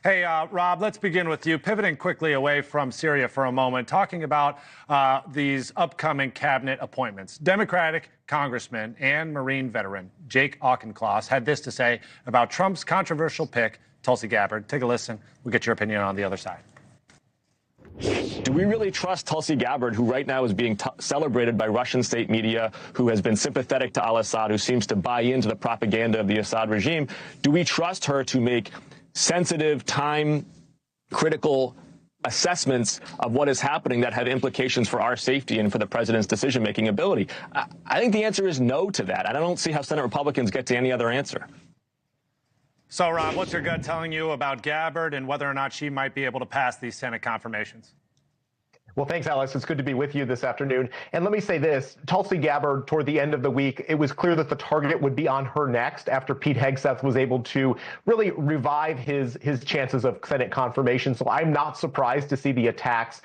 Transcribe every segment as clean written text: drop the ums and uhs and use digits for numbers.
Hey, Rob, let's begin with you. Pivoting quickly away from Syria for a moment, talking about these upcoming cabinet appointments. Democratic Congressman and Marine veteran Jake Auchincloss had this to say about Trump's controversial pick, Tulsi Gabbard. Take a listen. We'll get your opinion on the other side. Do we really trust Tulsi Gabbard, who right now is being celebrated by Russian state media, who has been sympathetic to al-Assad, who seems to buy into the propaganda of the Assad regime? Do we trust her to make sensitive, time-critical assessments of what is happening that have implications for our safety and for the president's decision-making ability? I think the answer is no to that. I don't see how Senate Republicans get to any other answer. So, Rob, what's your gut telling you about Gabbard and whether or not she might be able to pass these Senate confirmations? Well, thanks, Alex. It's good to be with you this afternoon. And let me say this, Tulsi Gabbard, toward the end of the week, it was clear that the target would be on her next after Pete Hegseth was able to really revive his chances of Senate confirmation. So I'm not surprised to see the attacks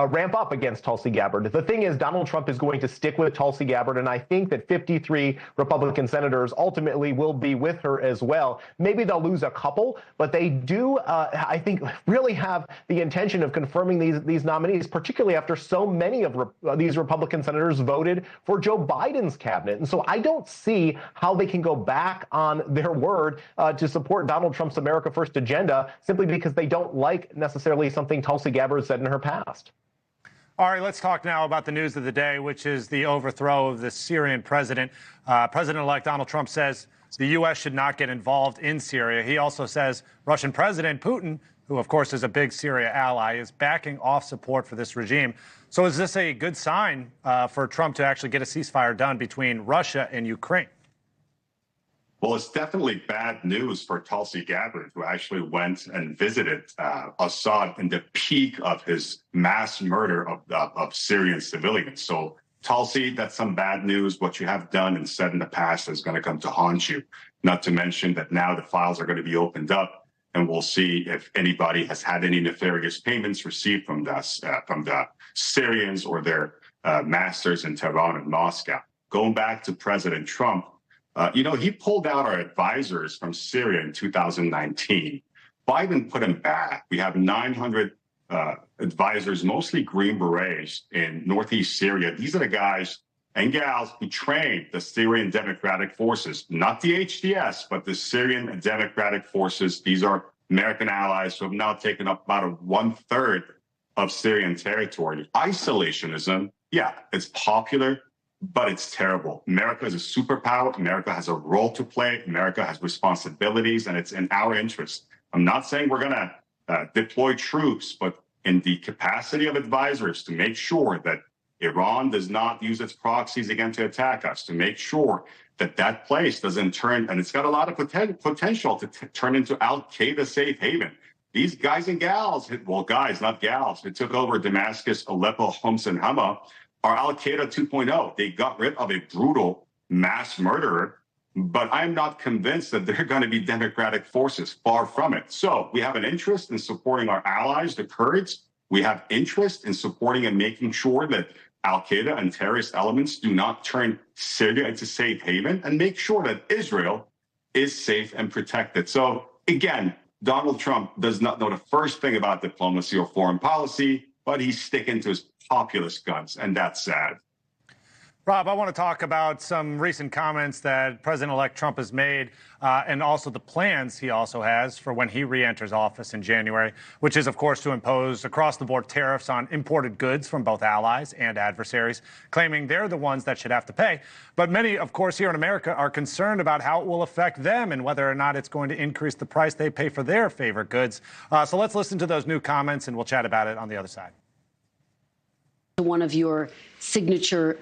ramp up against Tulsi Gabbard. The thing is, Donald Trump is going to stick with Tulsi Gabbard, and I think that 53 Republican senators ultimately will be with her as well. Maybe they'll lose a couple, but they do, I think, really have the intention of confirming these nominees, particularly after so many of these Republican senators voted for Joe Biden's cabinet. And so I don't see how they can go back on their word to support Donald Trump's America First agenda simply because they don't like necessarily something Tulsi Gabbard said in her past. All right, let's talk now about the news of the day, which is the overthrow of the Syrian president. President-elect Donald Trump says the U.S. should not get involved in Syria. He also says Russian President Putin, who, of course, is a big Syria ally, is backing off support for this regime. So is this a good sign for Trump to actually get a ceasefire done between Russia and Ukraine? Well, it's definitely bad news for Tulsi Gabbard, who actually went and visited Assad in the peak of his mass murder of Syrian civilians. So, Tulsi, that's some bad news. What you have done and said in the past is going to come to haunt you. Not to mention that now the files are going to be opened up, and we'll see if anybody has had any nefarious payments received from the Syrians or their masters in Tehran and Moscow. Going back to President Trump, he pulled out our advisors from Syria in 2019. Biden put them back. We have 900 advisors, mostly Green Berets in northeast Syria. These are the guys and gals who trained the Syrian Democratic Forces, not the HDS, but the Syrian Democratic Forces. These are American allies who have now taken up about 1/3 of Syrian territory. Isolationism, yeah, it's popular, but it's terrible. America is a superpower. America has a role to play. America has responsibilities, and it's in our interest. I'm not saying we're going to deploy troops, but in the capacity of advisors to make sure that Iran does not use its proxies again to attack us, to make sure that that place doesn't turn, and it's got a lot of potential to turn into Al-Qaeda safe haven. These guys and gals, well, guys, not gals, who took over Damascus, Aleppo, Homs, and Hama, are Al-Qaeda 2.0. They got rid of a brutal mass murderer, but I'm not convinced that they're going to be democratic forces. Far from it. So we have an interest in supporting our allies, the Kurds. We have interest in supporting and making sure that Al-Qaeda and terrorist elements do not turn Syria into safe haven, and make sure that Israel is safe and protected. So again, Donald Trump does not know the first thing about diplomacy or foreign policy, but he's sticking to his populist guns, and that's sad. Rob, I want to talk about some recent comments that President-elect Trump has made and also the plans he also has for when he re-enters office in January, which is, of course, to impose across-the-board tariffs on imported goods from both allies and adversaries, claiming they're the ones that should have to pay. But many, of course, here in America are concerned about how it will affect them and whether or not it's going to increase the price they pay for their favorite goods. So let's listen to those new comments, and we'll chat about it on the other side. One of your signature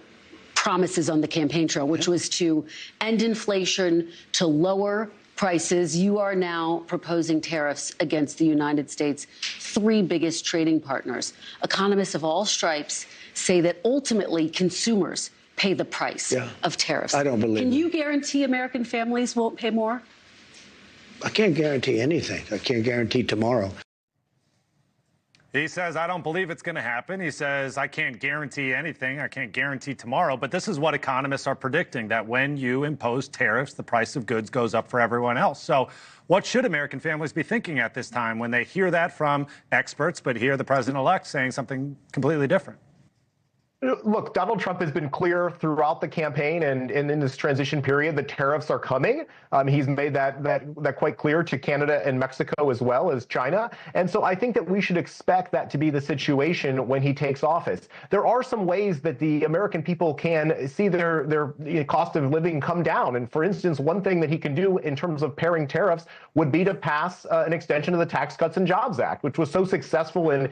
promises on the campaign trail, which was to end inflation, to lower prices. You are now proposing tariffs against the United States' three biggest trading partners. Economists of all stripes say that ultimately consumers pay the price of tariffs. I don't believe Can you guarantee American families won't pay more? I can't guarantee anything. I can't guarantee tomorrow. He says, I don't believe it's going to happen. He says, I can't guarantee anything. I can't guarantee tomorrow. But this is what economists are predicting, that when you impose tariffs, the price of goods goes up for everyone else. So what should American families be thinking at this time when they hear that from experts, but hear the president-elect saying something completely different? Look, Donald Trump has been clear throughout the campaign and in this transition period that tariffs are coming. He's made that quite clear to Canada and Mexico as well as China. And so I think that we should expect that to be the situation when he takes office. There are some ways that the American people can see their cost of living come down. And for instance, one thing that he can do in terms of paring tariffs would be to pass an extension of the Tax Cuts and Jobs Act, which was so successful in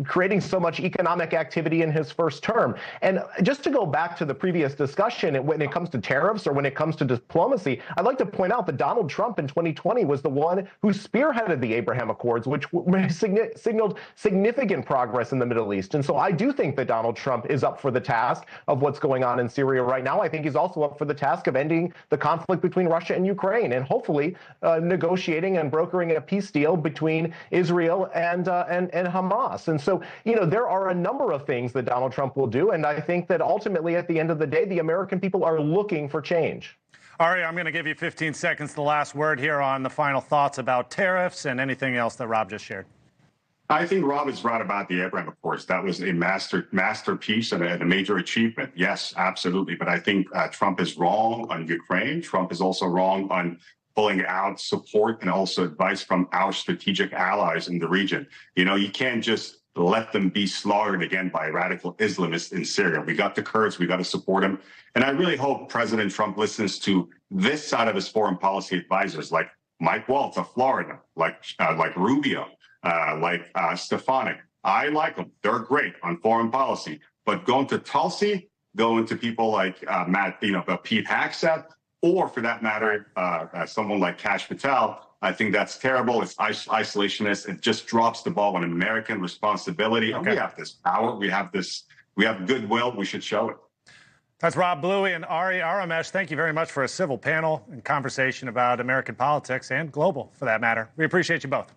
creating so much economic activity in his first term. And just to go back to the previous discussion, when it comes to tariffs or when it comes to diplomacy, I'd like to point out that Donald Trump in 2020 was the one who spearheaded the Abraham Accords, which signaled significant progress in the Middle East. And so I do think that Donald Trump is up for the task of what's going on in Syria right now. I think he's also up for the task of ending the conflict between Russia and Ukraine and hopefully negotiating and brokering a peace deal between Israel and Hamas. And so, there are a number of things that Donald Trump will do. And I think that ultimately, at the end of the day, the American people are looking for change. Ari, I'm going to give you 15 seconds, the last word here on the final thoughts about tariffs and anything else that Rob just shared. I think Rob is right about the Abraham Accords. That was a masterpiece and a major achievement. Yes, absolutely. But I think Trump is wrong on Ukraine. Trump is also wrong on pulling out support and also advice from our strategic allies in the region. You can't just let them be slaughtered again by radical Islamists in Syria. We got the Kurds. We got to support them. And I really hope President Trump listens to this side of his foreign policy advisors, like Mike Waltz of Florida, like Rubio, like Stefanik. I like them. They're great on foreign policy. But going to Tulsi, going to people like Pete Hegseth, or for that matter, someone like Kash Patel, I think that's terrible. It's isolationist. It just drops the ball on American responsibility. Okay. We have this power. We have goodwill. We should show it. That's Rob Bluey and Ari Aramesh. Thank you very much for a civil panel and conversation about American politics and global, for that matter. We appreciate you both.